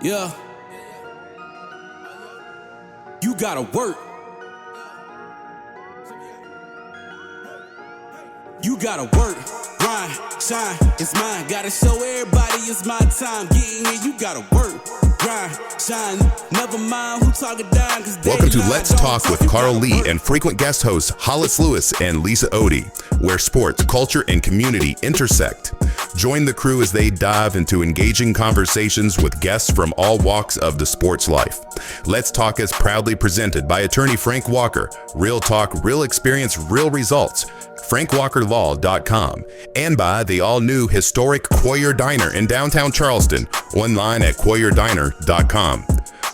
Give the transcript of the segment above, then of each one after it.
Yeah. You gotta work. You gotta work, grind, shine, it's mine. Gotta show everybody it's my time. Getting here, you gotta work, grind, shine. Never mind who talking down. Welcome to Let's Talk with Carl Lee and frequent guest hosts Hollis Lewis and Lisa Odie, where sports, culture, and community intersect. Join the crew as they dive into engaging conversations with guests from all walks of the sports life. Let's Talk is proudly presented by attorney Frank Walker. Real talk, real experience, real results. FrankWalkerLaw.com, and by the all-new historic Quoyer Diner in downtown Charleston, online at QuoyerDiner.com.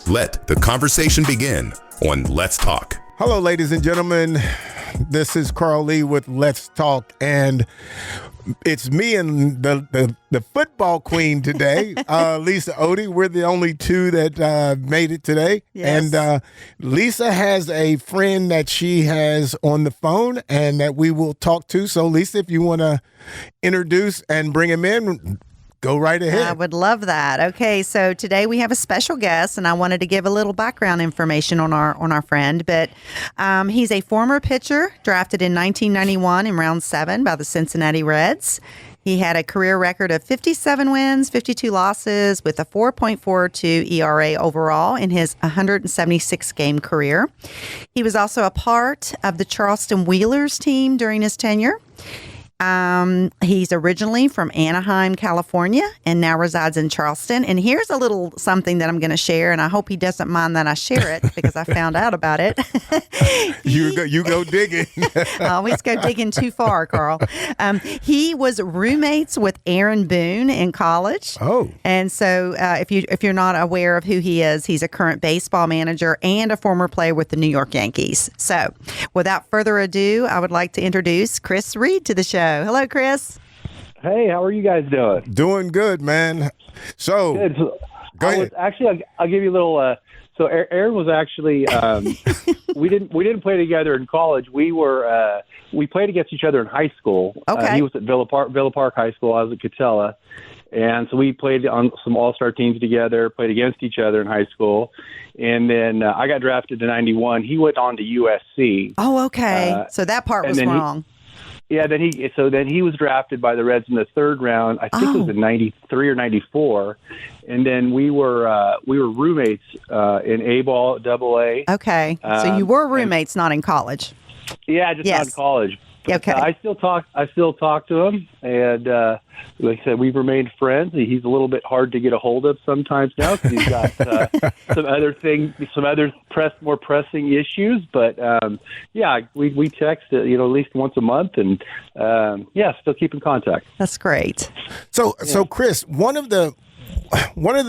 Let the conversation begin on Let's Talk. Hello, ladies and gentlemen. This is Carl Lee with Let's Talk, and it's me and the football queen today, Lisa Odie. We're the only two that made it today. Yes. And Lisa has a friend that she has on the phone and that we will talk to. So, Lisa, if you want to introduce and bring him in, go right ahead. I would love that. Okay, so today we have a special guest, and I wanted to give a little background information on our friend. But he's a former pitcher drafted in 1991 in round 7 by the Cincinnati Reds. He had a career record of 57 wins, 52 losses, with a 4.42 ERA overall in his 176-game career. He was also a part of the Charleston Wheelers team during his tenure. He's originally from Anaheim, California, and now resides in Charleston. And here's a little something that I'm going to share, and I hope he doesn't mind that I share it because I found out about it. You go digging. I always go digging too far, Carl. He was roommates with Aaron Boone in college. Oh. And so if you're not aware of who he is, he's a current baseball manager and a former player with the New York Yankees. So without further ado, I would like to introduce Chris Reed to the show. Hello, Chris. Hey, how are you guys doing? Doing good, man. So, Good. So go ahead. I'll give you a little. So Aaron was actually. we didn't play together in college. We played against each other in high school. Okay. He was at Villa Park High School. I was at Catella, and so we played on some all-star teams together. Played against each other in high school, and then I got drafted in '91. He went on to USC. Oh, okay. So that part was wrong. Then he was drafted by the Reds in the 3rd round. I think it was in '93 or '94, and then we were roommates in A-ball, AA. Okay, so you were roommates, not in college. Yeah, just not in college. Okay. I still talk to him, and like I said, we've remained friends. He's a little bit hard to get a hold of sometimes now because he's got more pressing issues. But we text at least once a month, and still keep in contact. That's great. So Chris, one of the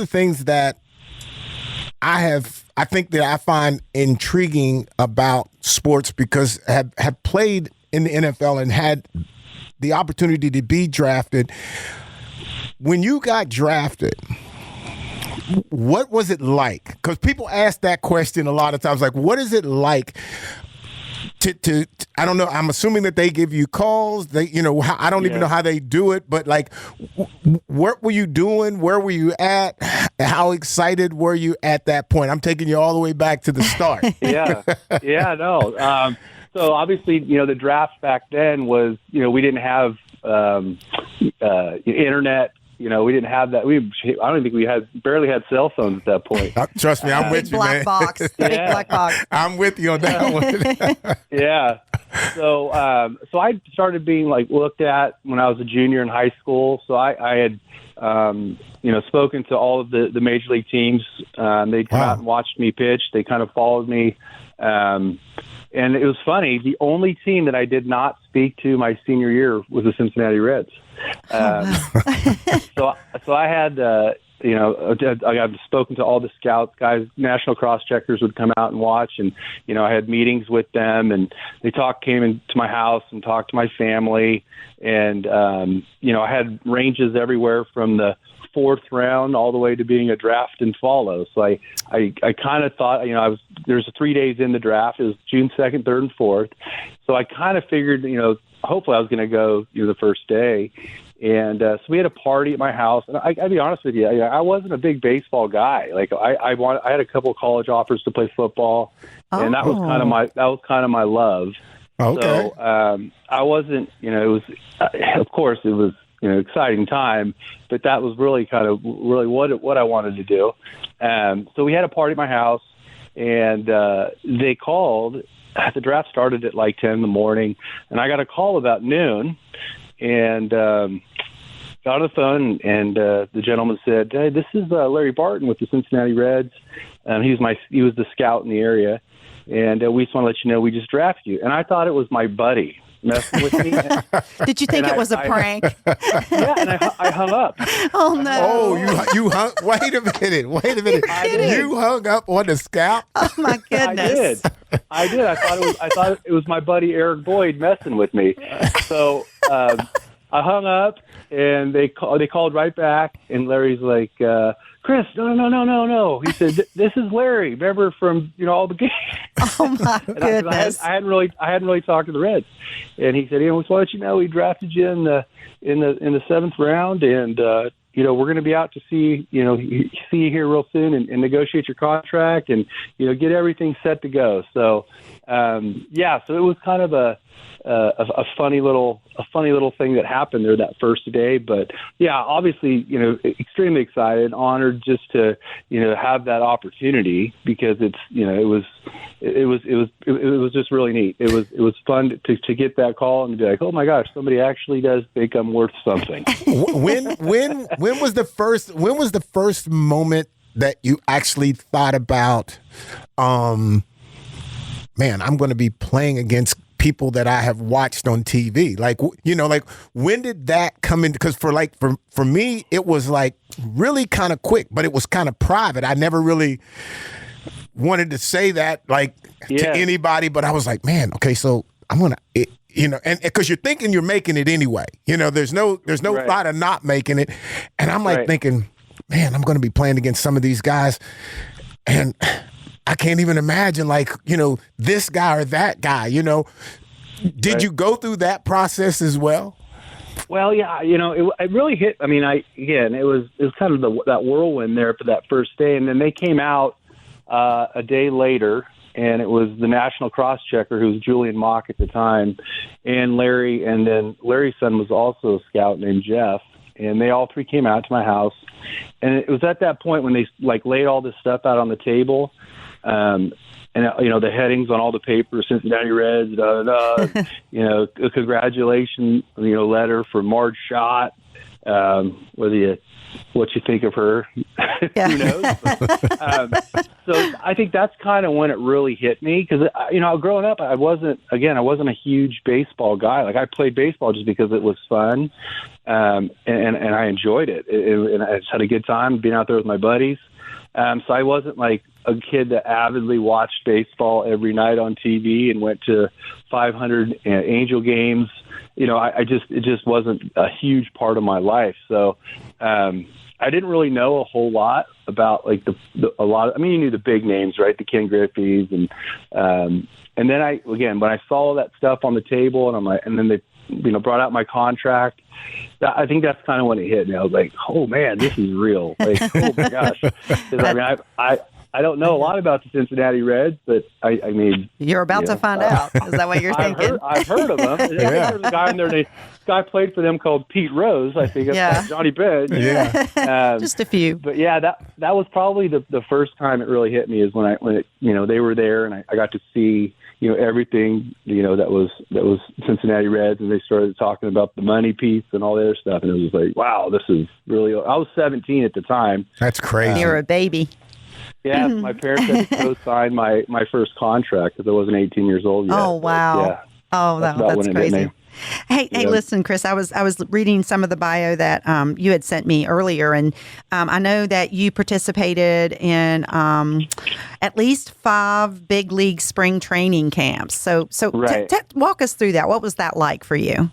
things that I think that I find intriguing about sports, because have played in the NFL and had the opportunity to be drafted. When you got drafted, what was it like? Because people ask that question a lot of times, like, what is it like to I don't know, I'm assuming that they give you calls, I don't even know how they do it, but like, what were you doing? Where were you at? How excited were you at that point? I'm taking you all the way back to the start. So obviously, the draft back then was, we didn't have internet. We didn't have that. I don't think we barely had cell phones at that point. Trust me, I'm with you, man. Big black box. I'm with you on that one. Yeah. So I started being looked at when I was a junior in high school. So I had spoken to all of the major league teams. They'd come out and watched me pitch. They kind of followed me. And it was funny. The only team that I did not speak to my senior year was the Cincinnati Reds. So I had, I got spoken to all the scouts, guys, national cross-checkers would come out and watch. And, I had meetings with them, and they came into my house and talked to my family. And, I had ranges everywhere from the 4th round all the way to being a draft and follow. So I kind of thought, there's 3 days in the draft. It was June 2nd, 3rd, and 4th. So I kind of figured, hopefully I was going to go the first day. And so we had a party at my house. And I'll be honest with you, I wasn't a big baseball guy. Like I had a couple of college offers to play football, and that was kind of my love. Okay. So I wasn't, it was, of course, it was exciting time, but that was really what I wanted to do. So we had a party at my house, and they called. The draft started at like 10 in the morning, and I got a call about noon, and got on the phone, and the gentleman said, "Hey, this is Larry Barton with the Cincinnati Reds. He was the scout in the area, and we just want to let you know we just drafted you." And I thought it was my buddy messing with me. Did you think it was a prank? Yeah, and I hung up. Oh no! Oh, you hung. Wait a minute. You hung up on the scout. Oh my goodness! I did. I thought it was my buddy Eric Boyd messing with me. So I hung up, and they called right back, and Larry's like, "Chris, no." He said, "This is Larry. Remember from all the games." Oh my goodness! I hadn't really talked to the Reds, and he said, "We just want to let you know we drafted you in the seventh round, and we're going to be out to see you here real soon and negotiate your contract and get everything set to go." So so it was kind of a funny little thing that happened there that first day. But yeah, obviously, extremely excited, honored just to, have that opportunity, because it's, it was just really neat. It was fun to get that call and be like, oh my gosh, somebody actually does think I'm worth something. When was the first moment that you actually thought about, man, I'm going to be playing against people that I have watched on TV? Like when did that come in? Because for me, it was like really kind of quick, but it was kind of private. I never really wanted to say that to anybody, but I was like, man, okay, so I'm going to, and because you're thinking you're making it anyway, there's no right. thought of not making it. And I'm like thinking, man, I'm going to be playing against some of these guys, and I can't even imagine this guy or that guy, Did you go through that process as well? Well, yeah, it really hit. I mean, it was kind of that whirlwind there for that first day. And then they came out a day later, and it was the national cross-checker, who was Julian Mock at the time, and Larry, and then Larry's son was also a scout named Jeff. And they all three came out to my house. And it was at that point when they laid all this stuff out on the table. And the headings on all the papers, Cincinnati Reds, a congratulations, letter for Marge Schott. What you think of her, yeah. Who knows? But, so I think that's kind of when it really hit me, because growing up, I wasn't a huge baseball guy. Like, I played baseball just because it was fun, and I enjoyed it, and I just had a good time being out there with my buddies. So I wasn't like a kid that avidly watched baseball every night on TV and went to 500 Angel games. It just wasn't a huge part of my life. So I didn't really know a whole lot about you knew the big names, right? The Ken Griffey's, and then when I saw that stuff on the table, and then they brought out my contract. I think that's kind of when it hit me. I was like, oh man, this is real. Like, oh my gosh. 'Cause, I don't know a lot about the Cincinnati Reds, but I mean, you're about to find out. Is that what you're thinking? I've heard of them. There's a guy in there. This guy played for them called Pete Rose. I think that's Johnny Bench. Yeah, just a few. But yeah, that was probably the first time it really hit me, is when they were there, and I got to see everything that was Cincinnati Reds, and they started talking about the money piece and all the other stuff, and it was like, wow, this is really. I was 17 at the time. That's crazy. You're a baby. Yeah, my parents had to co-sign my first contract because I wasn't 18 years old yet. Oh, wow. But, yeah, oh, that's crazy. Hey, listen, Chris, I was reading some of the bio that you had sent me earlier, and I know that you participated in at least 5 big league spring training camps. So right. Walk us through that. What was that like for you?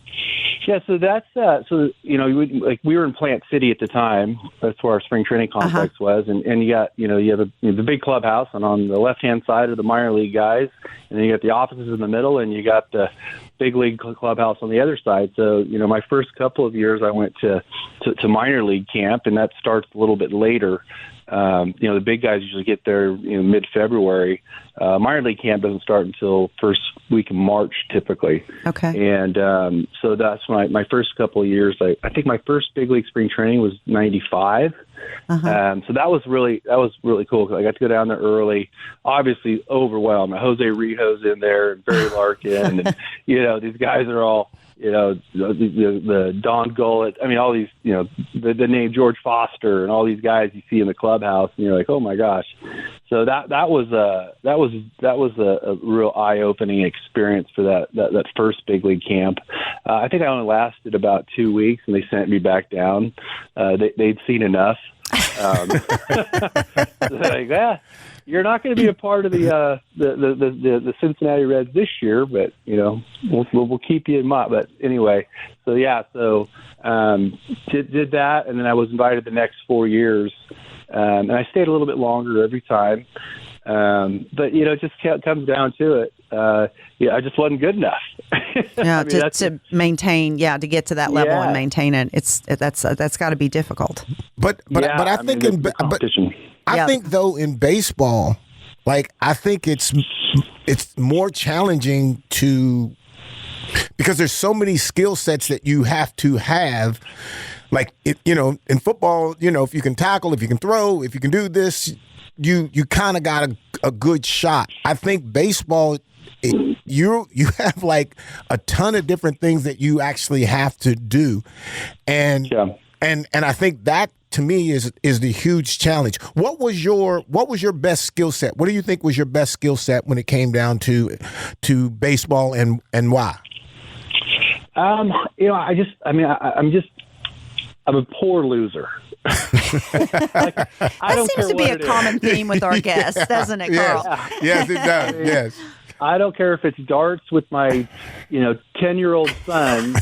Yeah, so that's we were in Plant City at the time. That's where our spring training complex was, and you got you have the big clubhouse, and on the left hand side are the minor league guys, and then you got the offices in the middle, and you got the big league clubhouse on the other side. So, my first couple of years I went to minor league camp, and that starts a little bit later. The big guys usually get there mid-February. Minor league camp doesn't start until first week of March typically. Okay. And so that's my first couple of years. I think my first big league spring training was 95. So that was really cool because I got to go down there early. Obviously overwhelmed. Jose Rijo's in there, and Barry Larkin, and these guys are all the Don Gullett. I mean, all these the name George Foster and all these guys you see in the clubhouse, and you're like, oh my gosh. So that was a real eye-opening experience for that first big league camp. I think I only lasted about 2 weeks, and they sent me back down. They'd seen enough. Like, you're not going to be a part of the Cincinnati Reds this year, but we'll keep you in mind. But anyway, so did that, and then I was invited the next 4 years, and I stayed a little bit longer every time. But it just comes down to it. I just wasn't good enough. Yeah, to maintain, to get to that level and maintain it, that's got to be difficult. But I think I think though in baseball, I think it's more challenging because there's so many skill sets that you have to have. In football, if you can tackle, if you can throw, if you can do this, you kind of got a good shot. I think baseball, you have a ton of different things that you actually have to do, and I think that to me is the huge challenge. What was your best skill set? What do you think was your best skill set when it came down to baseball, and why? I'm a poor loser. That seems to be a common theme with our guests, doesn't it, Carl? Yes, it does. Yes. I don't care if it's darts with my, 10-year-old son.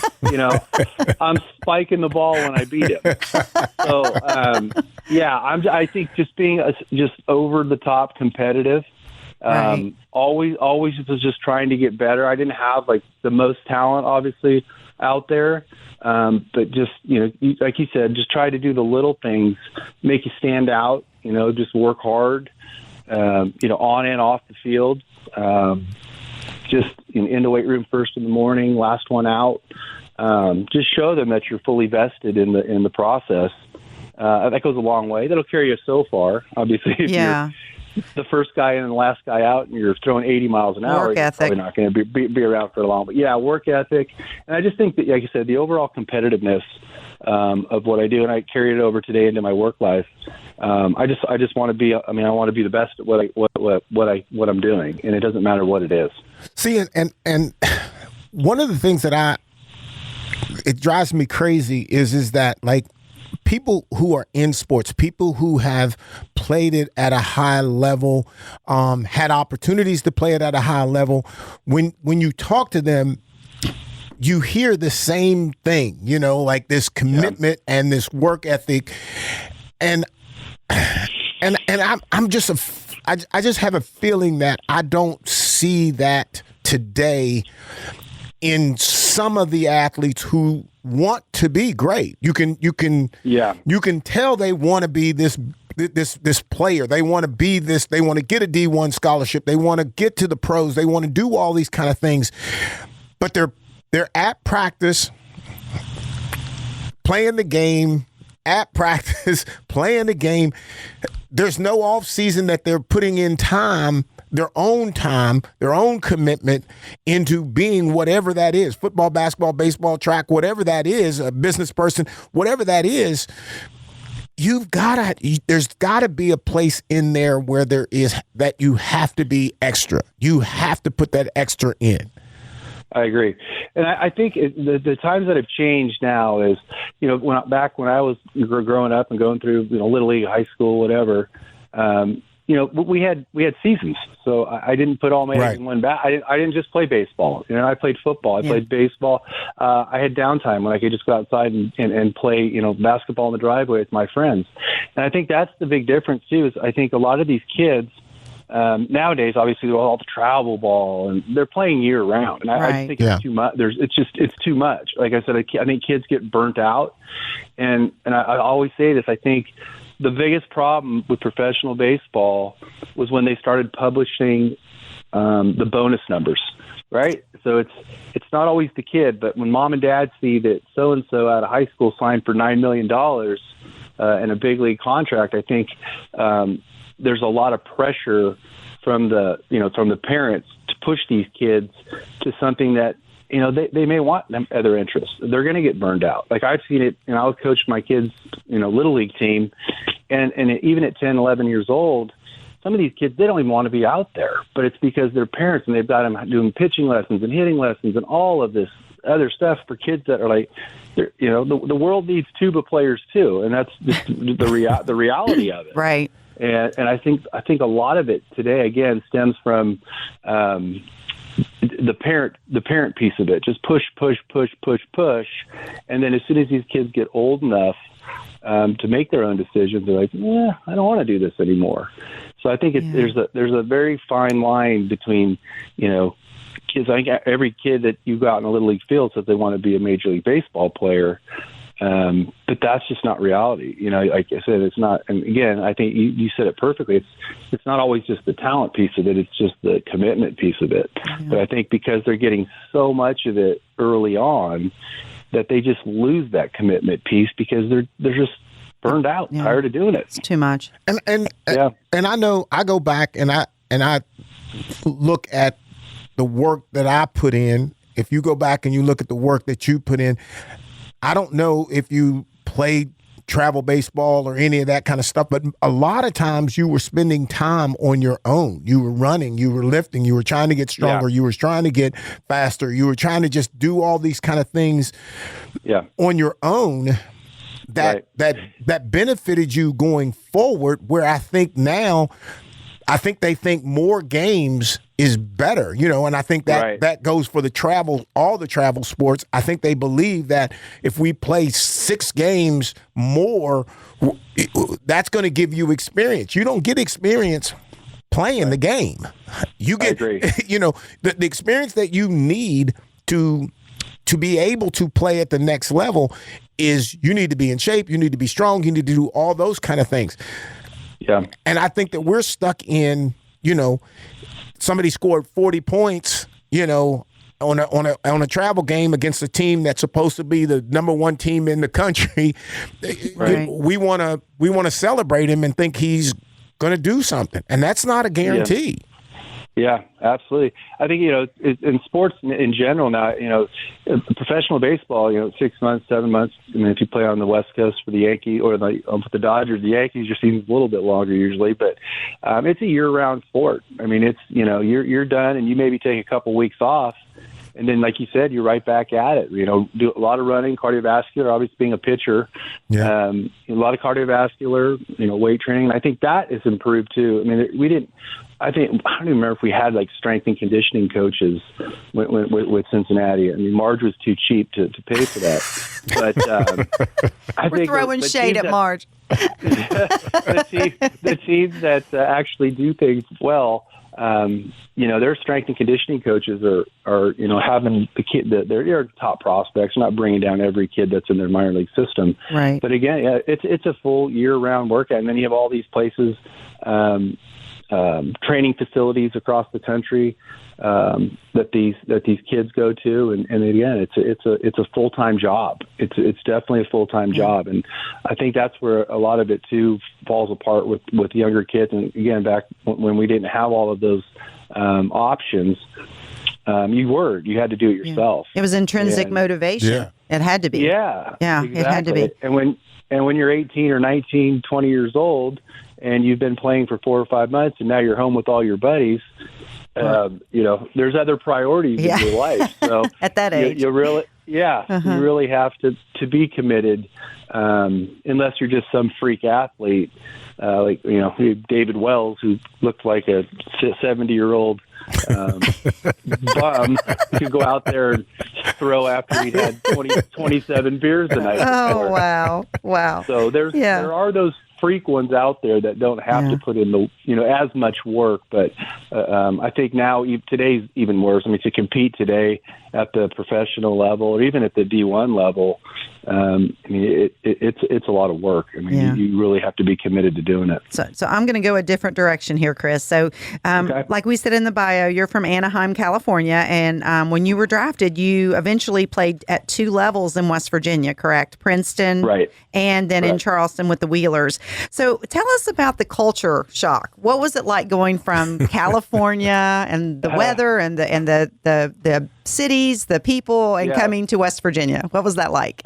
I'm spiking the ball when I beat him. So, I think just being just over the top competitive. Right. Always was just trying to get better. I didn't have the most talent, obviously, out there. But just, like you said, just try to do the little things, make you stand out, just work hard, on and off the field. Just in the weight room first in the morning, last one out. Just show them that you're fully vested in the process. That goes a long way. That'll carry you so far. Obviously, if you're the first guy in and the last guy out, and you're throwing 80 miles an hour, you're probably not going to be around for long. But work ethic, and I just think that, like you said, the overall competitiveness of what I do, and I carry it over today into my work life. I just want to be. I want to be the best at what I'm doing, and it doesn't matter what it is. See, and one of the things that it drives me crazy is that people who are in sports, people who have played it at a high level, had opportunities to play it at a high level, when you talk to them, you hear the same thing, this commitment and this work ethic, and I'm just I just have a feeling that I don't see that today in some of the athletes who want to be great. You can tell they want to be this player. They want to be this. They want to get a D1 scholarship. They want to get to the pros. They want to do all these kind of things. But they're at practice, playing the game. At practice, playing the game. There's no off season that they're putting in time, their own commitment into being whatever that is. Football, basketball, baseball, track, whatever that is, a business person, whatever that is. There's gotta be a place in there where there is that you have to be extra. You have to put that extra in. I agree. And I think the times that have changed now is, when I was growing up and going through, Little League, high school, whatever, we had seasons. So I didn't put all my eggs in one basket. I didn't just play baseball. I played football. I played baseball. I had downtime when I could just go outside and play, basketball in the driveway with my friends. And I think that's the big difference too, is I think a lot of these kids, Nowadays, obviously, with all the travel ball, and they're playing year round, and I think it's too much. It's too much. Like I said, I think kids get burnt out, and I always say this. I think the biggest problem with professional baseball was when they started publishing the bonus numbers, right? So it's not always the kid, but when mom and dad see that so and so out of high school signed for $9 million in a big league contract, I think there's a lot of pressure from the parents to push these kids to something that they may want other interests. They're going to get burned out. Like I've seen it, I was coaching my kids, little league team, and even at 10, 11 years old, some of these kids, they don't even want to be out there, but it's because their parents, and they've got them doing pitching lessons and hitting lessons and all of this other stuff for kids that are like, the world needs tuba players too, and that's just the reality of it. Right. And I think a lot of it today again stems from the parent piece of it. Just push, and then as soon as these kids get old enough to make their own decisions, they're like, I don't want to do this anymore. So I think there's a very fine line between kids. I think every kid that you got in a little league field says they want to be a major league baseball player. But that's just not reality. Like I said, it's not. And again, I think you said it perfectly. It's not always just the talent piece of it. It's just the commitment piece of it. Mm-hmm. But I think because they're getting so much of it early on, that they just lose that commitment piece because they're just burned out, tired of doing it. It's too much. And I know I go back and I look at the work that I put in. If you go back and you look at the work that you put in, I don't know if you played travel baseball or any of that kind of stuff, but a lot of times you were spending time on your own. You were running, you were lifting, you were trying to get stronger, you were trying to get faster, you were trying to just do all these kind of things on your own that benefited you going forward, where I think now they think more games is better, and I think that goes for all the travel sports. I think they believe that if we play 6 games more, that's going to give you experience. You don't get experience playing the game. You get, the experience that you need to be able to play at the next level is you need to be in shape, you need to be strong, you need to do all those kind of things. Yeah. And I think that we're stuck in, somebody scored 40 points, on a travel game against a team that's supposed to be the number one team in the country. Right. We want to celebrate him and think he's going to do something, and that's not a guarantee. Yeah, absolutely. I think, in sports in general now, professional baseball, 6 months, 7 months. I mean, if you play on the West Coast for the Yankees or for the Dodgers, the Yankees, your season's a little bit longer usually, but it's a year-round sport. I mean, it's, you're done and you maybe take a couple weeks off. And then, like you said, you're right back at it. Do a lot of running, cardiovascular, obviously being a pitcher. Yeah. A lot of cardiovascular, weight training. I think that is improved too. I mean, I don't even remember if we had like strength and conditioning coaches with Cincinnati. I mean, Marge was too cheap to pay for that. But we're throwing shade at Marge. the teams that actually do things well, their strength and conditioning coaches are having the kid that they're top prospects, not bringing down every kid that's in their minor league system. Right. But again, it's a full year-round workout, and then you have all these places. Training facilities across the country that these kids go to, and again, it's a full-time job. It's definitely a full-time job, and I think that's where a lot of it too falls apart with younger kids. And again, back when we didn't have all of those options, you had to do it yourself. It was intrinsic motivation. Yeah. It had to be. Yeah, exactly. It had to be. And when you're 18 or 19, 20 years old, and you've been playing for 4 or 5 months, and now you're home with all your buddies, there's other priorities in your life. So at that age, you really, you really have to be committed, unless you're just some freak athlete, like David Wells, who looked like a 70-year-old bum, could go out there and throw after he'd had 27 beers a night. Oh, wow. So there are those freak ones out there that don't have to put in as much work. But I think now today's even worse. I mean, to compete today at the professional level or even at the D1 level, I mean, it's a lot of work. I mean, you really have to be committed to doing it. So I'm going to go a different direction here, Chris. So like we said in the bio, you're from Anaheim, California. And when you were drafted, you eventually played at 2 levels in West Virginia, correct? Princeton. Right. And then in Charleston with the Wheelers. So tell us about the culture shock. What was it like going from California and the weather and the cities, the people, and coming to West Virginia? What was that like?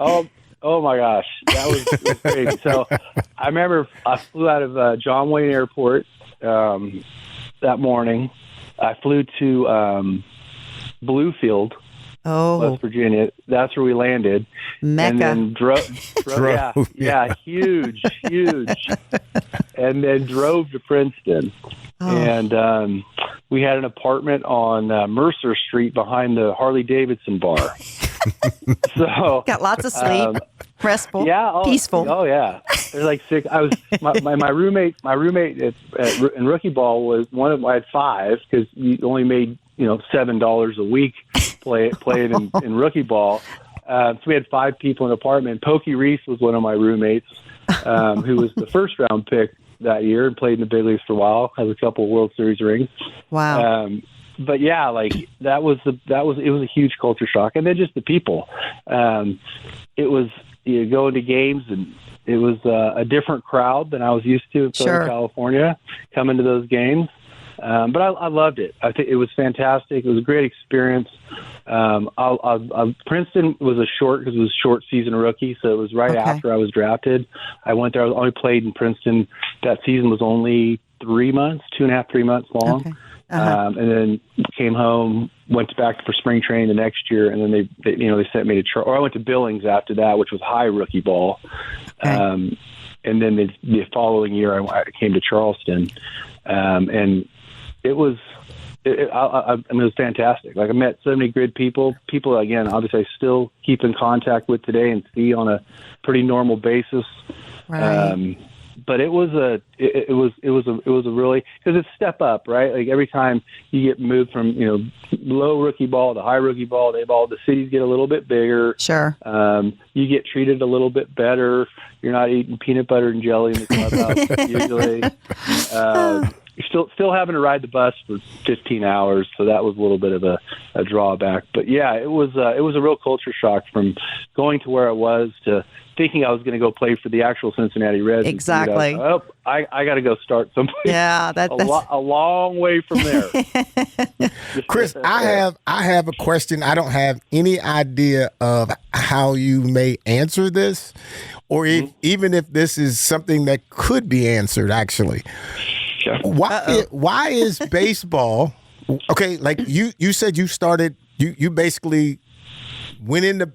Oh my gosh, that was crazy. So I remember I flew out of John Wayne Airport that morning. I flew to Bluefield, West Virginia. That's where we landed. Mecca. And then drove. Huge. And then drove to Princeton. And we had an apartment on Mercer Street behind the Harley Davidson bar. So got lots of sleep, restful, peaceful. Oh yeah, there's like 6. I was my roommate. My roommate in rookie ball was one of. I had 5 because you only made $7 a week playing in rookie ball. So we had 5 people in an apartment. Pokey Reese was one of my roommates, who was the first round pick that year and played in the big leagues for a while. Has a couple of World Series rings. Wow. But yeah, like it was a huge culture shock, and then just the people. It was going to games, and it was a different crowd than I was used to in Southern California coming to those games. But I loved it. I think it was fantastic. It was a great experience. Princeton was because it was a short season rookie, so it was right after I was drafted. I went there. I only played in Princeton. That season was only 3 months, 2.5, 3 months long. Okay. And then came home, went back for spring training the next year, and then they sent me to I went to Billings after that, which was high rookie ball. Okay. And then the following year I came to Charleston, and it was it was fantastic. Like I met so many good people again, obviously I still keep in contact with today and see on a pretty normal basis. Right. But it was a really, because it's step up, right? Like every time you get moved from low rookie ball to high rookie ball, the cities get a little bit bigger. Sure. You get treated a little bit better. You're not eating peanut butter and jelly in the clubhouse usually. You're still having to ride the bus for 15 hours, so that was a little bit of a drawback. But yeah, it was a real culture shock from going to where I was to thinking I was going to go play for the actual Cincinnati Reds. Exactly. I got to go start someplace. Yeah, that's a long way from there. Chris, I have a question. I don't have any idea of how you may answer this, or even if this is something that could be answered. Actually, sure. Why is baseball okay? Like you said, you started. You basically went into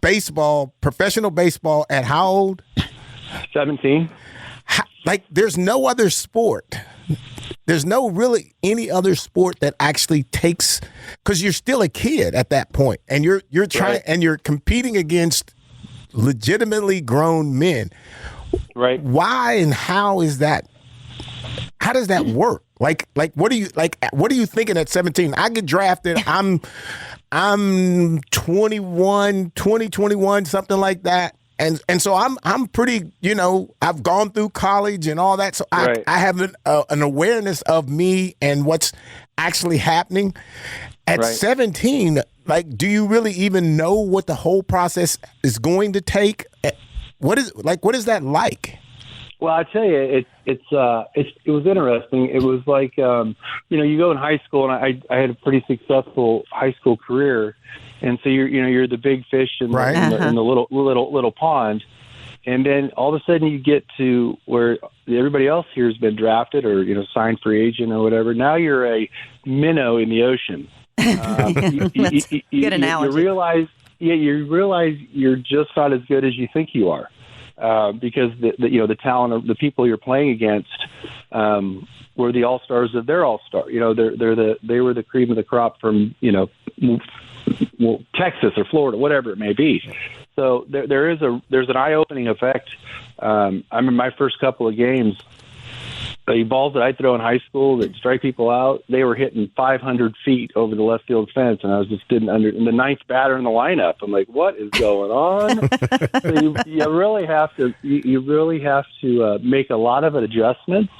baseball, professional baseball at how old? 17. Like there's no other sport. There's no really any other sport that actually takes, because you're still a kid at that point, and you're trying and you're competing against legitimately grown men. Right. Why and how is that? How does that work? Like what are you thinking at 17? I get drafted. I'm 21, something like that. And so I'm pretty, I've gone through college and all that. So I have an awareness of me and what's actually happening. At 17, like, do you really even know what the whole process is going to take? What is that like? Well, I tell you, it was interesting. It was like, you go in high school, and I had a pretty successful high school career, and so you're the big fish in the little pond, and then all of a sudden you get to where everybody else here has been drafted or signed free agent or whatever. Now you're a minnow in the ocean. Good analogy. You realize you're just not as good as you think you are. Because the talent of the people you're playing against were the all-stars of their all-star. They were the cream of the crop from Texas or Florida, whatever it may be. So there's an eye-opening effect. I remember my first couple of games, the balls that I throw in high school that strike people out, they were hitting 500 feet over the left field fence, and I was just in the ninth batter in the lineup. I'm like, what is going on? So you really have to make a lot of adjustments.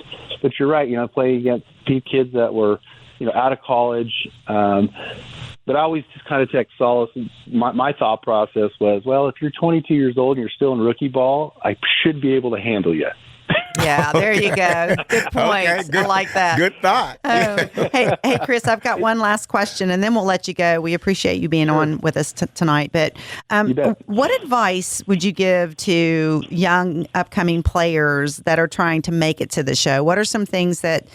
But you're right, playing against kids that were out of college. But I always just kind of take solace. My thought process was, well, if you're 22 years old and you're still in rookie ball, I should be able to handle you. Yeah, there you go. Good point. Okay, good, I like that. Good thought. Hey, Chris, I've got one last question, and then we'll let you go. We appreciate you being on with us tonight. But what advice would you give to young upcoming players that are trying to make it to the show? What are some things that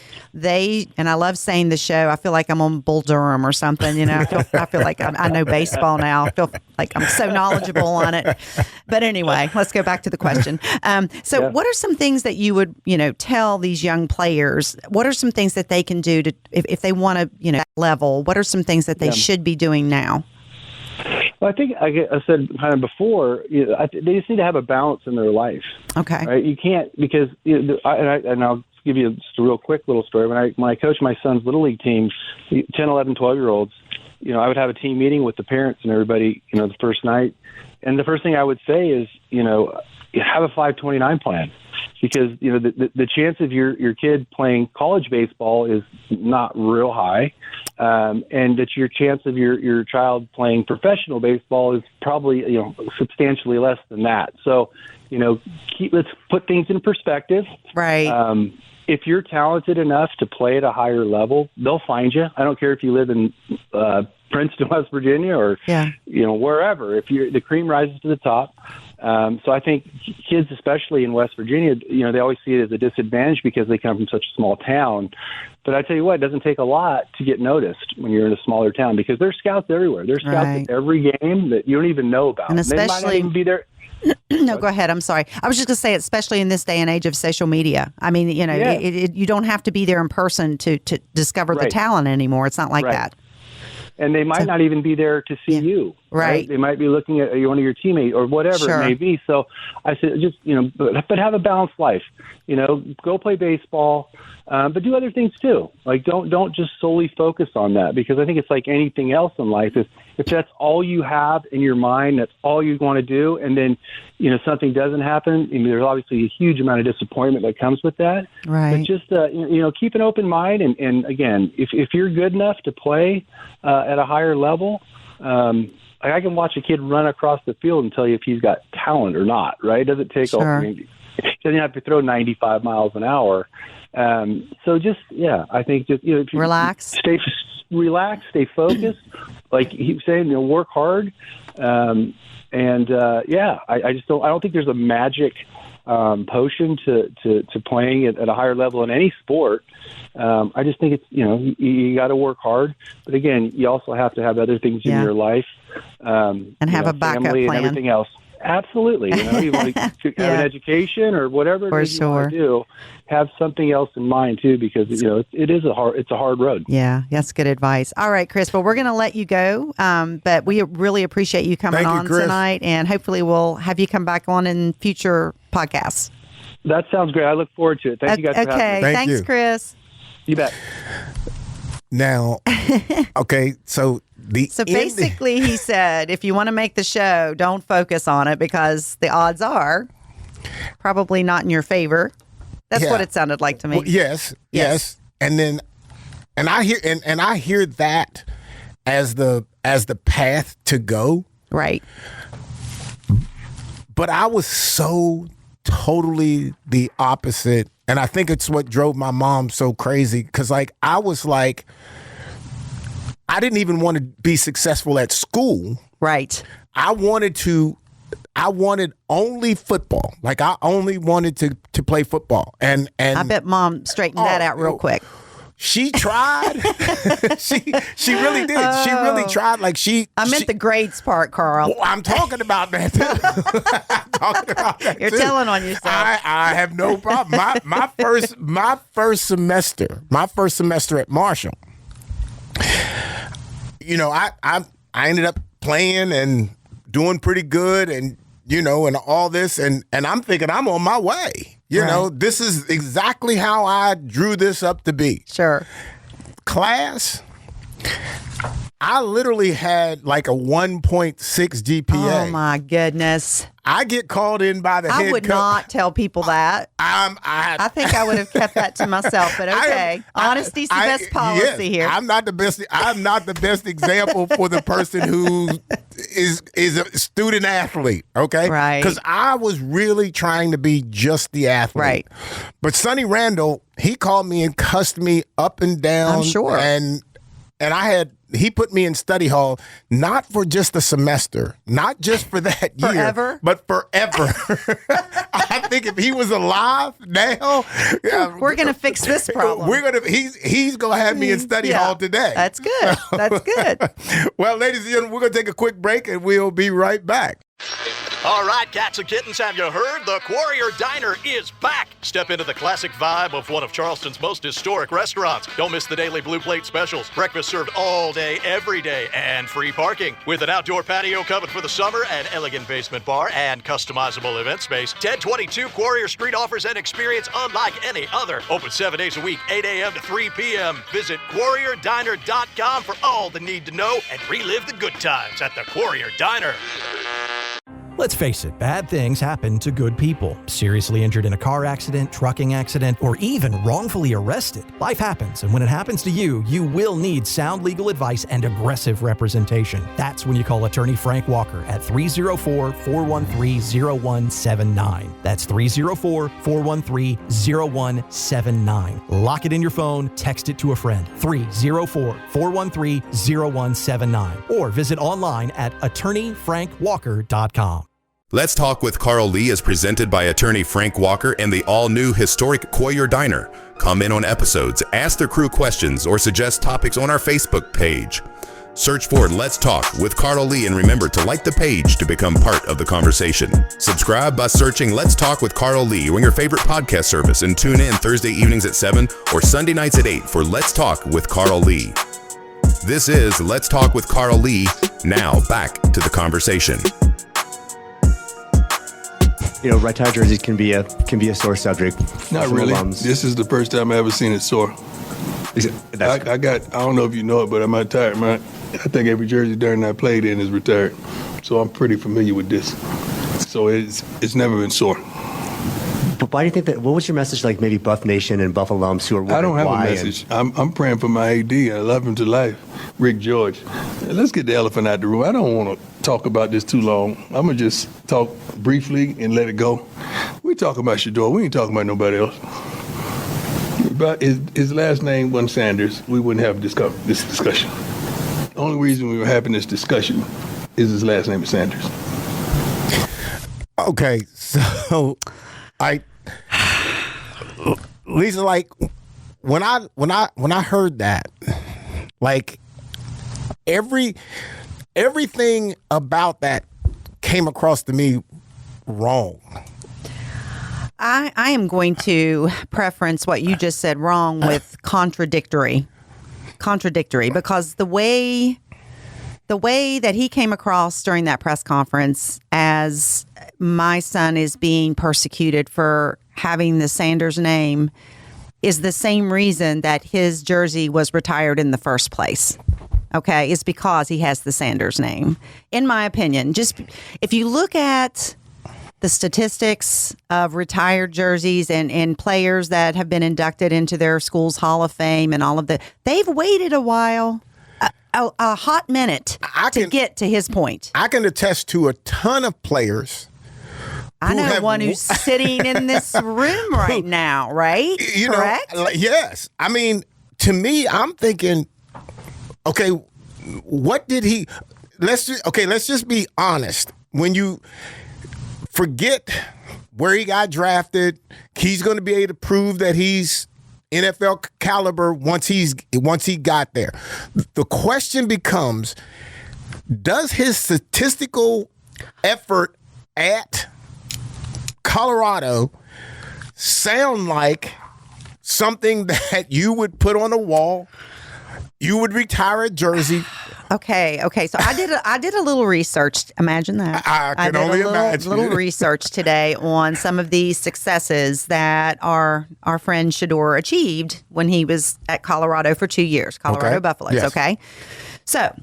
and I love saying the show, I feel like I'm on Bull Durham or something. I feel like I know baseball now. I feel like I'm so knowledgeable on it. But anyway, let's go back to the question. What are some things that you would, tell these young players? What are some things that they can do to, if they want to, level? What are some things that they should be doing now? Well, I think I said kind of before, they just need to have a balance in their life. Okay. Right? You can't, because, and I'll give you just a real quick little story. When I coached my son's Little League team, 10, 11, 12-year-olds, I would have a team meeting with the parents and everybody, the first night. And the first thing I would say is, have a 529 plan. Because the chance of your kid playing college baseball is not real high, and that your chance of your child playing professional baseball is probably substantially less than that. So let's put things in perspective. Right. If you're talented enough to play at a higher level, they'll find you. I don't care if you live in Princeton, West Virginia, or wherever. If the cream rises to the top. So I think kids, especially in West Virginia, they always see it as a disadvantage because they come from such a small town. But I tell you what, it doesn't take a lot to get noticed when you're in a smaller town, because there's scouts everywhere. There's scouts at every game that you don't even know about. And especially, they might not even be there. No, go ahead. I'm sorry. I was just going to say, especially in this day and age of social media. I mean, you don't have to be there in person to discover the talent anymore. It's not like that. And they might not even be there to see you. Right. They might be looking at one of your teammates or whatever it may be. So I said, just, but have a balanced life. Go play baseball, but do other things too. Like don't just solely focus on that, because I think it's like anything else in life. If that's all you have in your mind, that's all you want to do, and then something doesn't happen, there's obviously a huge amount of disappointment that comes with that. Right. But just keep an open mind, and again, if you're good enough to play at a higher level, I can watch a kid run across the field and tell you if he's got talent or not. Right? It doesn't take he doesn't have to throw 95 miles an hour. So just I think just if you relax, stay focused. Like he was saying, work hard. I don't think there's a magic potion to playing at a higher level in any sport. I just think it's you got to work hard, but again, you also have to have other things in your life, and have a backup family plan and everything else. Absolutely, you want to have an education or whatever it is you want to do. Have something else in mind too, because it's a hard road. Yeah, that's good advice. All right, Chris. Well, we're going to let you go, but we really appreciate you coming on tonight, and hopefully we'll have you come back on in future podcasts. That sounds great. I look forward to it. Thank you guys for having me. Thanks, Chris. You bet. Now, okay, so basically he said, if you want to make the show, don't focus on it, because the odds are probably not in your favor. That's what it sounded like to me. Well, yes. And I hear that as the path to go. Right. But I was so totally the opposite. And I think it's what drove my mom so crazy, because I was like, I didn't even want to be successful at school. Right. I wanted only football. Like I only wanted to play football. And I bet Mom straightened that out real quick. She tried. she really did. She really tried. I meant the grades part, Carl. Well, I'm talking about that too. You're telling on yourself. I have no problem. My first semester at Marshall. I ended up playing and doing pretty good, and and all this, and I'm thinking I'm on my way. This is exactly how I drew this up to be. Sure. Class, I literally had like a 1.6 GPA. Oh my goodness. I get called in by the head coach. I would not tell people that. I think I would have kept that to myself, but okay. Honesty's the best policy here. I'm not the best. I'm not the best example for the person who is a student athlete. Okay, right? Because I was really trying to be just the athlete. Right. But Sonny Randall, he called me and cussed me up and down. I'm sure. And he put me in study hall, not for just a semester, not just for that year, but forever. I think if he was alive now, we're going to fix this problem. He's going to have me in study hall today. That's good. That's good. Well, ladies and gentlemen, we're going to take a quick break and we'll be right back. All right, cats and kittens, have you heard? The Warrior Diner is back. Step into the classic vibe of one of Charleston's most historic restaurants. Don't miss the daily Blue Plate specials. Breakfast served all day, every day, and free parking. With an outdoor patio covered for the summer, an elegant basement bar, and customizable event space, 1022 Warrior Street offers an experience unlike any other. Open 7 days a week, 8 a.m. to 3 p.m. Visit WarriorDiner.com for all the need to know and relive the good times at the Warrior Diner. Let's face it, bad things happen to good people. Seriously injured in a car accident, trucking accident, or even wrongfully arrested. Life happens, and when it happens to you, you will need sound legal advice and aggressive representation. That's when you call attorney Frank Walker at 304-413-0179. That's 304-413-0179. Lock it in your phone, text it to a friend. 304-413-0179. Or visit online at attorneyfrankwalker.com. Let's Talk with Carl Lee is presented by attorney Frank Walker and the all-new historic Warrior Diner. Comment on episodes, ask the crew questions, or suggest topics on our Facebook page. Search for Let's Talk with Carl Lee and remember to like the page to become part of the conversation. Subscribe by searching Let's Talk with Carl Lee on your favorite podcast service and tune in Thursday evenings at 7 or Sunday nights at 8 for Let's Talk with Carl Lee. This is Let's Talk with Carl Lee. Now back to the conversation. Retire jerseys can be a sore subject. Not really. This is the first time I ever seen it sore. I don't know if you know it, but I'm retired, man. I think every jersey Darren I played in is retired. So I'm pretty familiar with this. So it's never been sore. But why do you think that? What was your message like maybe Buff Nation and Buff alums who are wondering I don't have why a message. I'm praying for my AD. I love him to life, Rick George. Let's get the elephant out the room. I don't want to talk about this too long. I'm going to just talk briefly and let it go. We talking about Shador. We ain't talking about nobody else. But his last name wasn't Sanders, we wouldn't have this discussion. The only reason we were having this discussion is his last name is Sanders. Okay, so Lisa, like when I heard that, like everything about that came across to me wrong. I am going to preference what you just said wrong with contradictory, because the way that he came across during that press conference as my son is being persecuted for having the Sanders name is the same reason that his jersey was retired in the first place. Okay, it's because he has the Sanders name. In my opinion, just if you look at the statistics of retired jerseys and players that have been inducted into their school's Hall of Fame and all of they've waited a while, a hot minute to get to his point. I can attest to a ton of players. I know one who's sitting in this room right now, right? Correct? Yes. I mean, to me, I'm thinking, okay, what did he? Let's just be honest. When you forget where he got drafted, he's going to be able to prove that he's NFL caliber once he got there. The question becomes, does his statistical effort at Colorado sound like something that you would put on a wall, you would retire a jersey, Okay. So I did a little research. Imagine that. I can only imagine. Little research today on some of these successes that our friend Shador achieved when he was at Colorado for 2 years. Colorado Buffaloes. Yes. Okay. So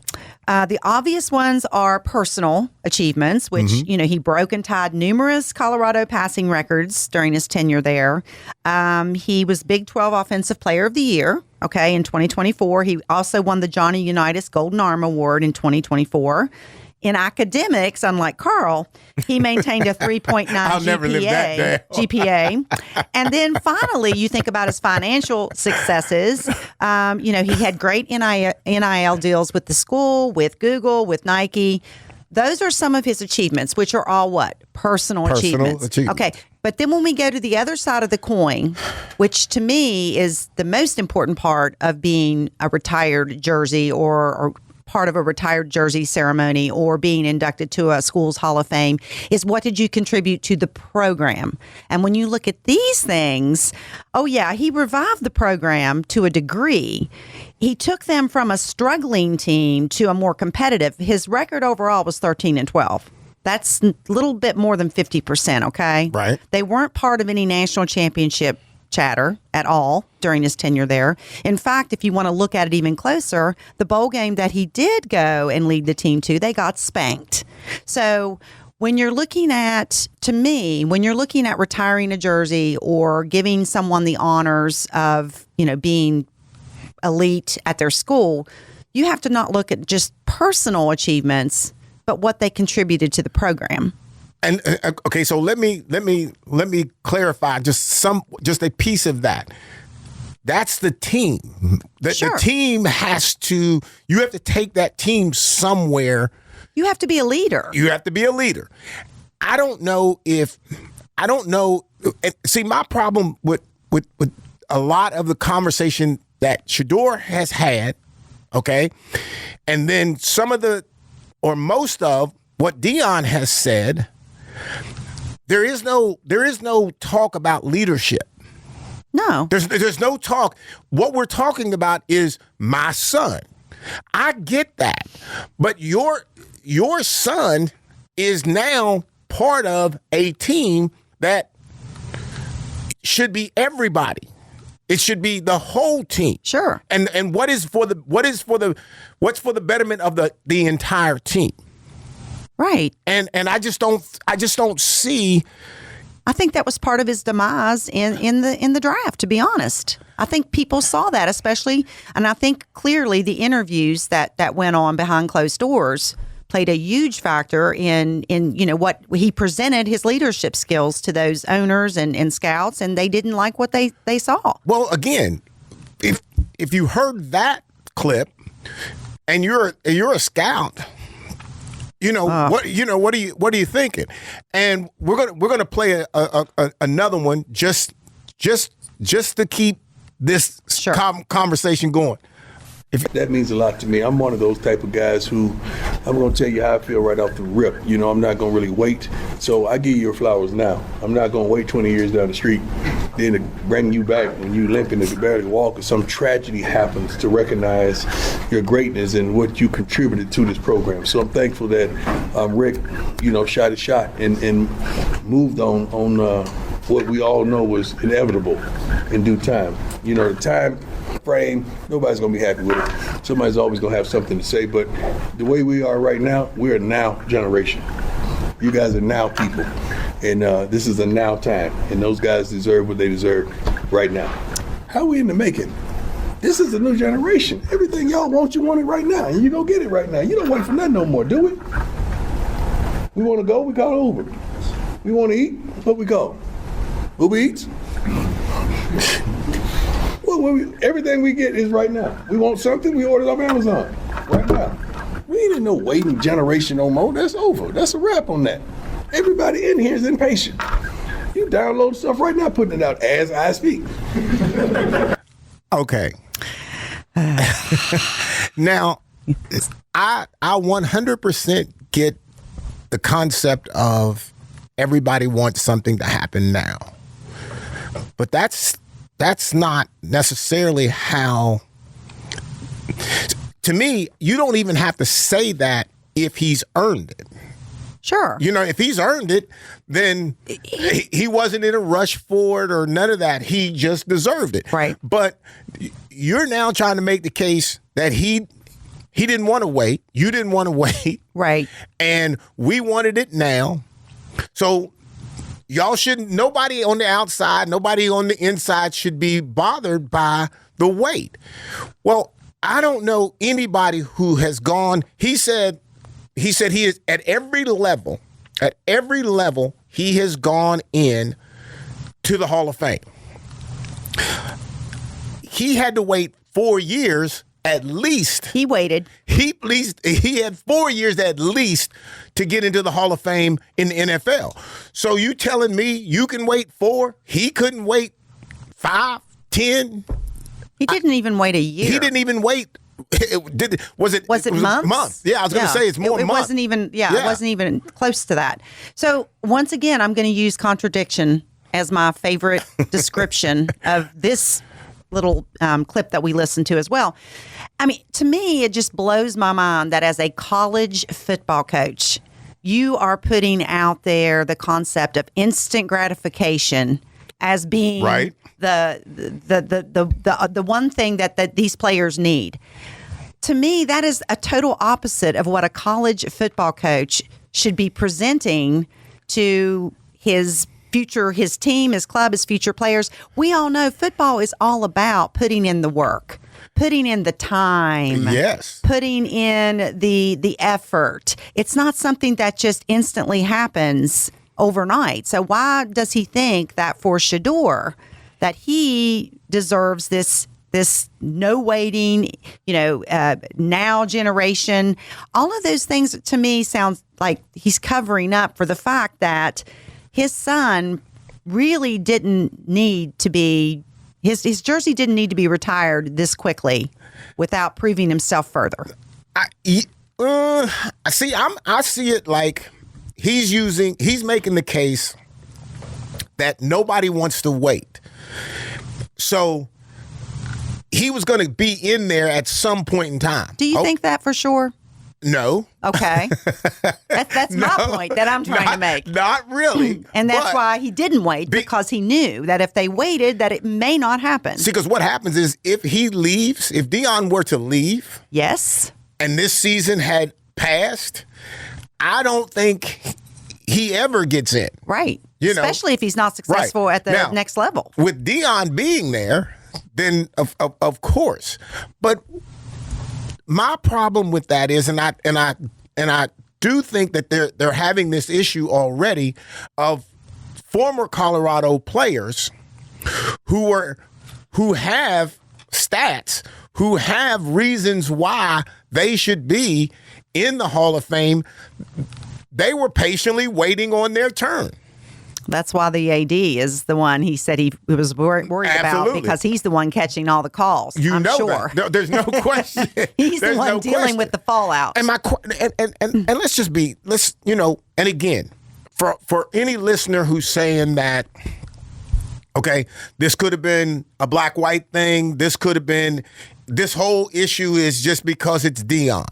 the obvious ones are personal achievements, which, he broke and tied numerous Colorado passing records during his tenure there. He was Big 12 Offensive Player of the Year, in 2024. He also won the Johnny Unitas Golden Arm Award in 2024. In academics, unlike Carl, he maintained a 3.9 I'll never live that down. GPA. And then finally, you think about his financial successes. He had great NIL deals with the school, with Google, with Nike. Those are some of his achievements, which are all what? Personal achievements. Okay. But then when we go to the other side of the coin, which to me is the most important part of being a retired Jersey or part of a retired Jersey ceremony or being inducted to a school's Hall of Fame, is what did you contribute to the program? And when you look at these things, he revived the program to a degree. He took them from a struggling team to a more competitive. His record overall was 13-12. That's a little bit more than 50%, okay? Right. They weren't part of any national championship chatter at all during his tenure there. In fact, if you want to look at it even closer, the bowl game that he did go and lead the team to, they got spanked. So when you're looking at retiring a jersey or giving someone the honors of, being elite at their school, you have to not look at just personal achievements, but what they contributed to the program. And okay, so let me clarify just a piece of that. That's the team. Sure. The team you have to take that team somewhere. You have to be a leader. I don't know. See, my problem with a lot of the conversation that Shador has had, okay, and then most of what Deion has said. There is no talk about leadership. No. There's no talk. What we're talking about is my son. I get that. But your son is now part of a team that should be everybody. It should be the whole team. Sure. And what's for the betterment of the entire team. Right. And I just don't see. I think that was part of his demise in the draft, to be honest. I think people saw that, especially, and I think clearly the interviews that went on behind closed doors played a huge factor in what he presented, his leadership skills to those owners and scouts, and they didn't like what they saw. Well, again, if you heard that clip and you're a scout, what are you thinking? And we're gonna play another one just to keep this conversation going. That means a lot to me. I'm one of those type of guys who I'm going to tell you how I feel right off the rip. I'm not going to really wait. So I give you your flowers now. I'm not going to wait 20 years down the street then to bring you back when you limping and can barely walk or some tragedy happens to recognize your greatness and what you contributed to this program. So I'm thankful that Rick, shot his shot and moved on what we all know was inevitable in due time. The time frame, nobody's going to be happy with it. Somebody's always going to have something to say, but the way we are right now, we're a now generation. You guys are now people, and this is a now time, and those guys deserve what they deserve right now. How are we in the making? This is a new generation. Everything y'all want, you want it right now, and you go get it right now. You don't wait for nothing no more, do we? We want to go, we call Uber. We want to eat, what we call? Uber Eats? Well, everything we get is right now. We want something, we order it off Amazon right now. We ain't in no waiting generation no more. That's over. That's a wrap on that. Everybody in here is impatient. You download stuff right now, putting it out as I speak. Okay. Now, I 100% get the concept of everybody wants something to happen now. But that's not necessarily how. to me, you don't even have to say that if he's earned it. Sure. If he's earned it, then he wasn't in a rush for it or none of that. He just deserved it. Right. But you're now trying to make the case that he didn't want to wait. You didn't want to wait. Right. And we wanted it now. So y'all shouldn't, nobody on the outside, nobody on the inside should be bothered by the wait. Well, I don't know anybody who has gone, he said he is at every level, he has gone in to the Hall of Fame. He had to wait 4 years at least. He waited. He had 4 years at least to get into the Hall of Fame in the NFL. So you telling me you can wait 4? He couldn't wait 5, 10? He didn't even wait a year. He didn't even wait. Was it months? Months. Yeah, I was going to say it's more months. It wasn't even. Yeah, it wasn't even close to that. So once again, I'm going to use contradiction as my favorite description of this little clip that we listened to as well. I mean, to me, it just blows my mind that as a college football coach, you are putting out there the concept of instant gratification as being right. the one thing that these players need. To me, that is a total opposite of what a college football coach should be presenting to his future, his team, his club, his future players. We all know football is all about putting in the work, putting in the time, yes, putting in the effort. It's not something that just instantly happens overnight. So why does he think that for Shedeur that he deserves this no waiting, now generation? All of those things to me sounds like he's covering up for the fact that his son really didn't need to be, his jersey didn't need to be retired this quickly without proving himself further. I see it like he's making the case that nobody wants to wait. So he was going to be in there at some point in time. Do you think that for sure? No. Okay. That's my point that I'm trying to make. Not really. And that's why he didn't wait, because he knew that if they waited, that it may not happen. See, because what happens is if he leaves, if Deion were to leave. Yes. And this season had passed, I don't think he ever gets in. Right. Especially if he's not successful at the next level. With Deion being there, then of course. But my problem with that is, and I do think that they're having this issue already of former Colorado players who have stats, who have reasons why they should be in the Hall of Fame. They were patiently waiting on their turn. That's why the AD is the one he said he was worried about, because he's the one catching all the calls. I'm sure. That. There's no question. He's the one dealing with the fallout. And and and again, for any listener who's saying that, okay, this could have been a black-white thing. This whole issue is just because it's Deion.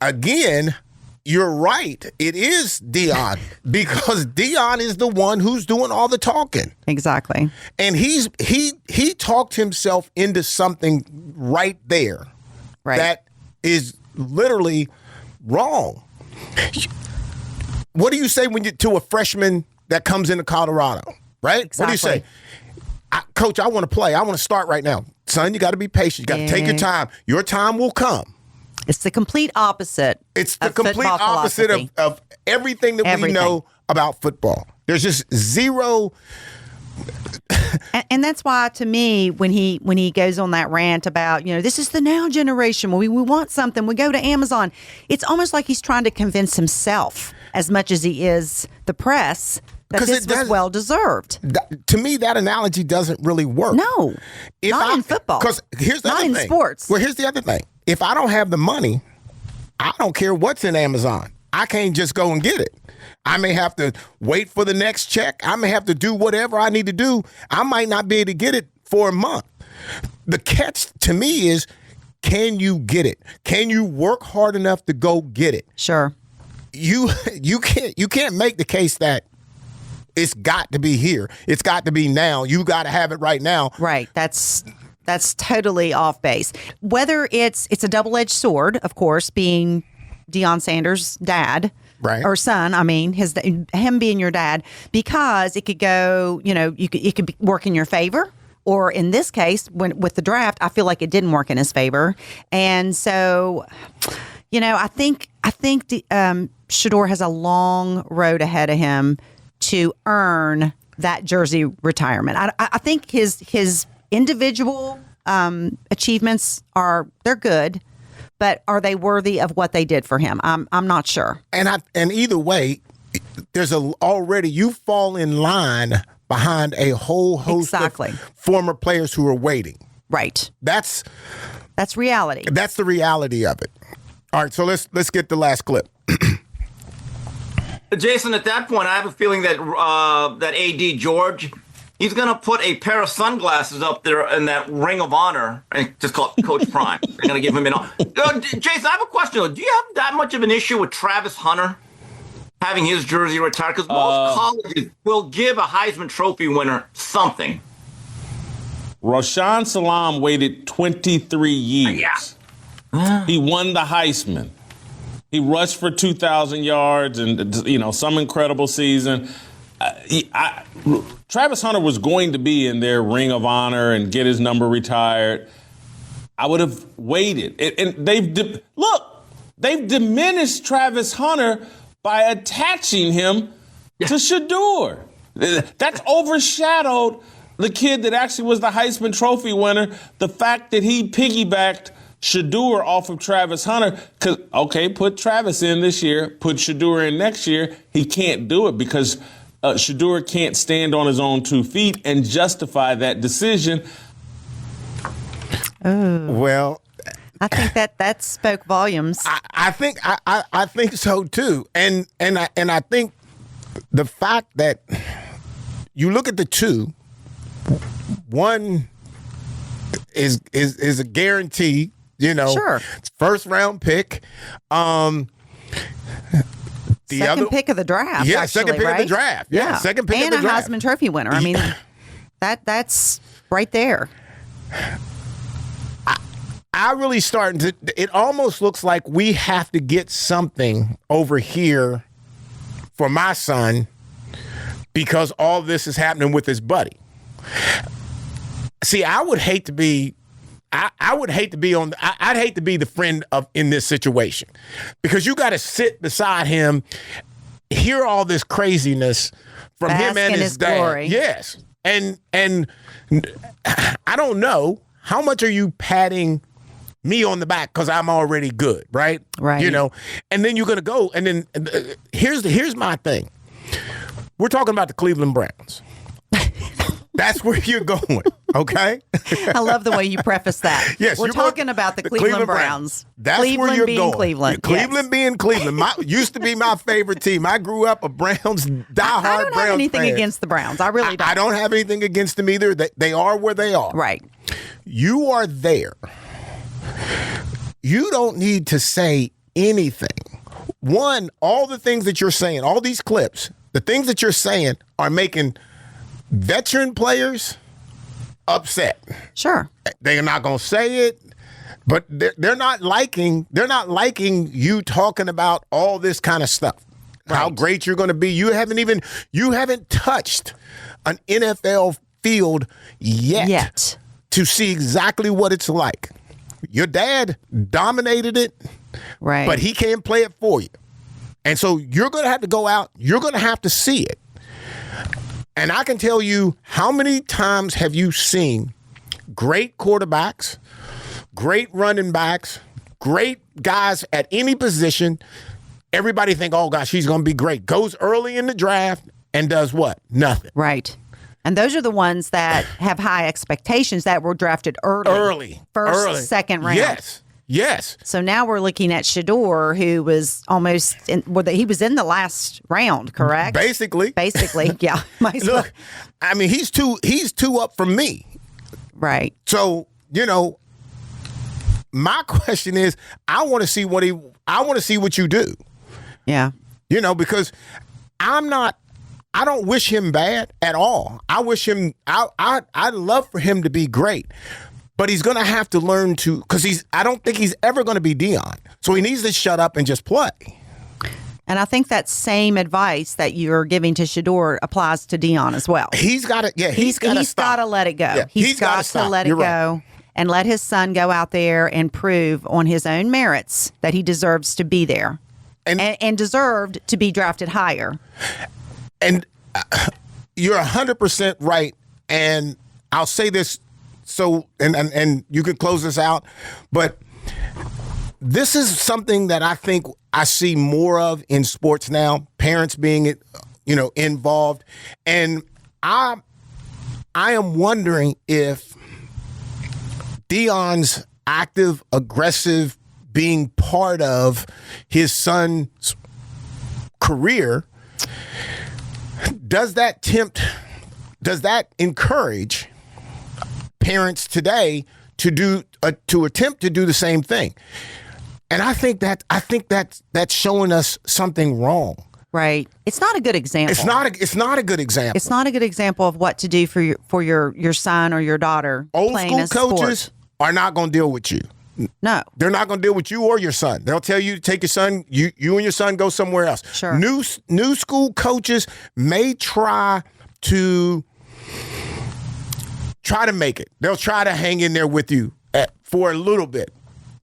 Again, you're right. It is Deion, because Deion is the one who's doing all the talking. Exactly. And he talked himself into something right there. Right. That is literally wrong. What do you say to a freshman that comes into Colorado? Right? Exactly. What do you say? Coach, I want to play. I want to start right now. Son, you got to be patient. You got to take your time. Your time will come. It's the complete opposite. It's the complete opposite of everything that we know about football. There's just zero. And that's why, to me, when he goes on that rant about, this is the now generation, when we want something, we go to Amazon. It's almost like he's trying to convince himself as much as he is the press that this was well deserved. To me, that analogy doesn't really work. No, not in football. Because here's the other thing. Not in sports. Well, here's the other thing. If I don't have the money, I don't care what's in Amazon. I can't just go and get it. I may have to wait for the next check. I may have to do whatever I need to do. I might not be able to get it for a month. The catch to me is, can you get it? Can you work hard enough to go get it? Sure. You can't make the case that it's got to be here. It's got to be now. You got to have it right now. Right. That's totally off base. Whether it's a double-edged sword, of course, being Deion Sanders' dad. Right. Or son, I mean, him being your dad, because it could go, it could work in your favor. Or in this case, with the draft, I feel like it didn't work in his favor. And so, I think Shedeur has a long road ahead of him to earn that jersey retirement. I think his individual achievements they're good. But are they worthy of what they did for him? I'm not sure. And either way, there's already you fall in line behind a whole host of former players who are waiting. Right. That's reality. That's the reality of it. All right, so let's get the last clip. Jason, at that point, I have a feeling that that AD George, he's going to put a pair of sunglasses up there in that Ring of Honor and just call it Coach Prime. They're going to give him an Jason, I have a question. Do you have that much of an issue with Travis Hunter having his jersey retired? Because most colleges will give a Heisman Trophy winner something. Rashaan Salam waited 23 years. Yeah. He won the Heisman. He rushed for 2,000 yards and, some incredible season. Travis Hunter was going to be in their Ring of Honor and get his number retired. I would have waited. And they've diminished Travis Hunter by attaching him to Shedeur. That's overshadowed the kid that actually was the Heisman Trophy winner. The fact that he piggybacked Shedeur off of Travis Hunter, put Travis in this year, put Shedeur in next year. He can't do it because Shedeur can't stand on his own 2 feet and justify that decision. Oh. Well, I think that spoke volumes. I think so too, and I think the fact that you look at the two, one is a guarantee. Sure. First round pick. Second pick of the draft. Yeah, actually, second pick right? of the draft. Yeah, second pick of the draft. And a Heisman Trophy winner. I mean, that's right there. I really starting to. It almost looks like we have to get something over here for my son because all this is happening with his buddy. See, I would hate to be. I'd hate to be the friend in this situation because you got to sit beside him, hear all this craziness from him and his dad. Glory. Yes. And I don't know, how much are you patting me on the back because I'm already good, right? Right. And then you're going to go. And then here's my thing. We're talking about the Cleveland Browns. That's where you're going, okay? I love the way you preface that. Yes, we're talking about the Cleveland Browns. That's Cleveland where you're being going. Cleveland. Cleveland being Cleveland. Used to be my favorite team. I grew up a Browns diehard Browns I don't have anything fan. against the Browns. I really don't. I don't have anything against them either. They are where they are. Right. You are there. You don't need to say anything. One, all the things that you're saying, all these clips, the things that you're saying are making veteran players upset. Sure. They're not going to say it, but they're not liking you talking about all this kind of stuff. Right. How great you're going to be. You haven't touched an NFL field yet to see exactly what it's like. Your dad dominated it, right? But he can't play it for you. And so you're going to have to go out. You're going to have to see it. And I can tell you, how many times have you seen great quarterbacks, great running backs, great guys at any position? Everybody think, oh, gosh, he's going to be great. Goes early in the draft and does what? Nothing. Right. And those are the ones that have high expectations that were drafted early. First, second round. Yes. So now we're looking at Shedeur, who was he was in the last round, correct? Basically, yeah. Look, I mean, he's two up from me. Right. So, my question is, I want to see what you do. Yeah. You know, because I don't wish him bad at all. I wish him, I'd love for him to be great. But he's going to have to learn to, because I don't think he's ever going to be Deion. So he needs to shut up and just play. And I think that same advice that you're giving to Shedeur applies to Deion as well. He's got to, he's got to let it go. Yeah, he's got to let it go and let his son go out there and prove on his own merits that he deserves to be there and deserved to be drafted higher. And you're 100% right. And I'll say this and you can close this out, but this is something that I think I see more of in sports now, parents being, involved. And I am wondering if Deion's active, aggressive, being part of his son's career, does that encourage parents today to attempt to do the same thing? And I think that's showing us something wrong. Right. It's not a good example. It's not a good example. It's not a good example of what to do for your son or your daughter. Old playing school coaches are not going to deal with you. No. They're not going to deal with you or your son. They'll tell you to take your son, you and your son go somewhere else. Sure. New school coaches may try to make it. They'll try to hang in there with you for a little bit.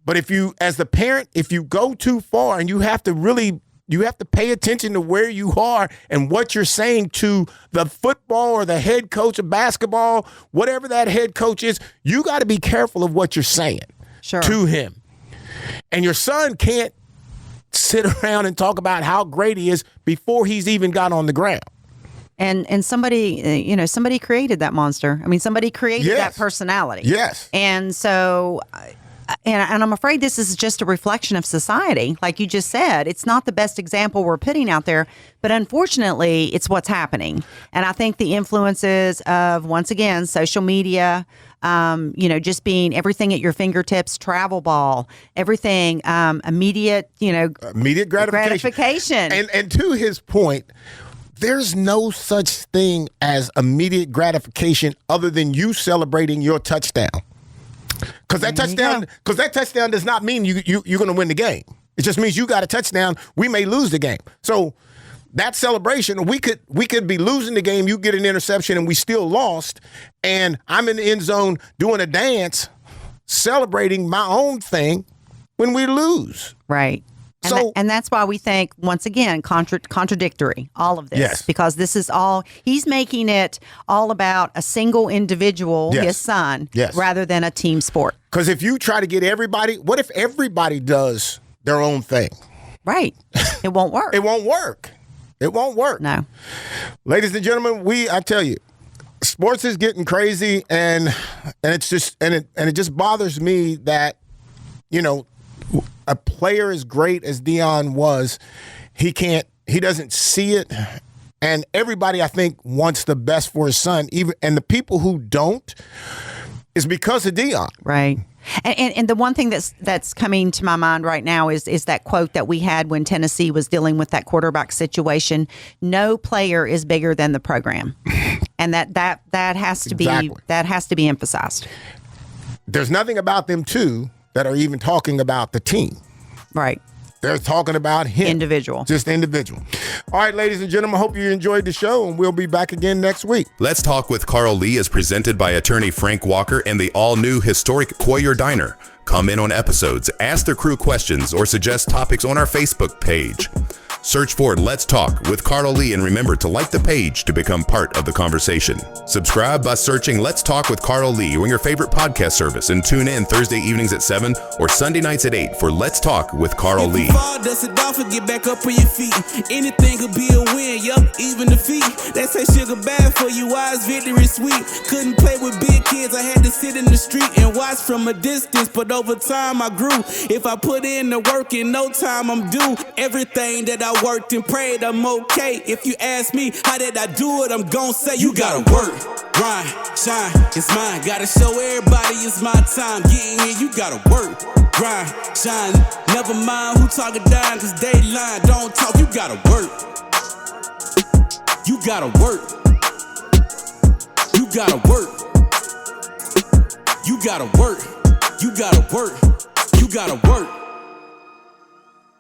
But if you, as the parent, if you go too far, and you have to pay attention to where you are and what you're saying to the football or the head coach of basketball, whatever that head coach is, you got to be careful of what you're saying to him. And your son can't sit around and talk about how great he is before he's even got on the ground. And somebody, somebody created that monster. I mean, somebody created that personality. Yes. And so, and I'm afraid this is just a reflection of society. Like you just said, it's not the best example we're putting out there, but unfortunately, it's what's happening. And I think the influences of, once again, social media, just being everything at your fingertips, travel ball, everything, immediate gratification. And to his point, there's no such thing as immediate gratification other than you celebrating your touchdown. Because that touchdown does not mean you're going to win the game. It just means you got a touchdown. We may lose the game. So that celebration, we could be losing the game. You get an interception and we still lost. And I'm in the end zone doing a dance, celebrating my own thing when we lose. Right. And that's why we think, once again, contradictory, all of this. Yes. Because this is all, he's making it all about a single individual, his son, rather than a team sport. Because if you try to get everybody, what if everybody does their own thing? Right. It won't work. It won't work. It won't work. No. Ladies and gentlemen, I tell you, sports is getting crazy, and it's just, and it just bothers me that, a player as great as Deion was, he doesn't see it. And everybody, I think, wants the best for his son. And the people who don't is because of Deion. Right. And the one thing that's coming to my mind right now is that quote that we had when Tennessee was dealing with that quarterback situation. No player is bigger than the program. And that has to be emphasized. There's nothing about them too that are even talking about the team. Right. They're talking about him. Individual. Just individual. All right, ladies and gentlemen, hope you enjoyed the show, and we'll be back again next week. Let's Talk with Carl Lee is presented by attorney Frank Walker and the all-new historic Coyer Diner. Come in on episodes, ask the crew questions, or suggest topics on our Facebook page. Search for Let's Talk with Carl Lee, and remember to like the page to become part of the conversation. Subscribe by searching Let's Talk with Carl Lee on your favorite podcast service, and tune in Thursday evenings at 7 or Sunday nights at 8 for Let's Talk with Carl Lee. Fall, dust it off and get back up on your feet. Anything could be a win, yup, even defeat. They say sugar bad for you, why is victory sweet? Couldn't play with big kids, I had to sit in the street and watch from a distance, but over time I grew. If I put in the work, in no time I'm due. Everything that I I worked and prayed I'm okay. If you ask me, how did I do it? I'm gon' say you gotta work, grind, shine, it's mine. Gotta show everybody it's my time. Getting here, you gotta work, grind, shine. Never mind who talking down, cause they lying. Don't talk, you gotta work. You gotta work. You gotta work. You gotta work. You gotta work. You gotta work.